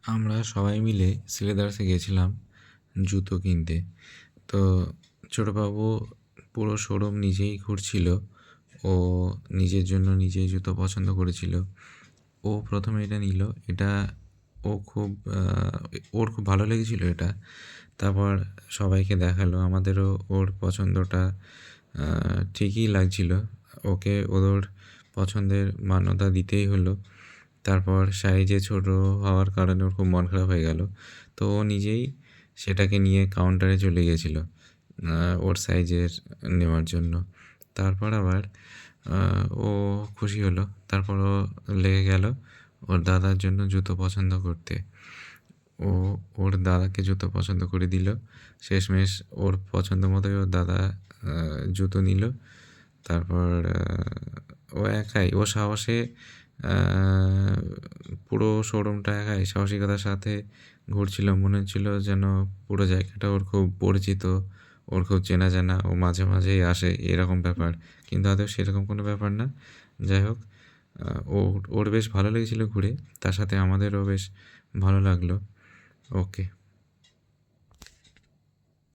আমরা সবাই মিলে শ্রীলেদার্সে গেছিলাম জুতো কিনতে। তো ছোটোবাবু পুরো শোরুম নিজেই ঘুরছিল। ও নিজের জন্য নিজেই জুতো পছন্দ করেছিল। ও প্রথমে এটা নিল। এটা ও খুব ওর খুব ভালো লেগেছিল এটা। তারপর সবাইকে দেখালো। আমাদেরও ওর পছন্দটা ঠিকই লাগছিল। ওকে ওর পছন্দের মান্যতা দিতেই হলো। তারপর সাইজে ছোটো হওয়ার কারণে ওর খুব মন খারাপ হয়ে গেল। তো ও নিজেই সেটাকে নিয়ে কাউন্টারে চলে গেছিলো ওর সাইজের নেওয়ার জন্য। তারপর আবার ও খুশি হলো। তারপর ও লেগে গেল ওর দাদার জন্য জুতো পছন্দ করতে। ও ওর দাদাকে জুতো পছন্দ করে দিল। শেষমেশ ওর পছন্দ মতোই ওর দাদা জুতো নিল। তারপর ও সাহসে পুরো শোরুমটা একাই সাহসিকতার সাথে ঘুরছিল। মনে হচ্ছিল যেন পুরো জায়গাটা ওর খুব পরিচিত, ওর খুব চেনা জানা, ও মাঝে মাঝেই আসে এরকম ব্যাপার। কিন্তু আদৌ সেরকম কোনো ব্যাপার না। যাই হোক, ওর বেশ ভালো লেগেছিলো ঘুরে। তার সাথে আমাদেরও বেশ ভালো লাগলো। ওকে।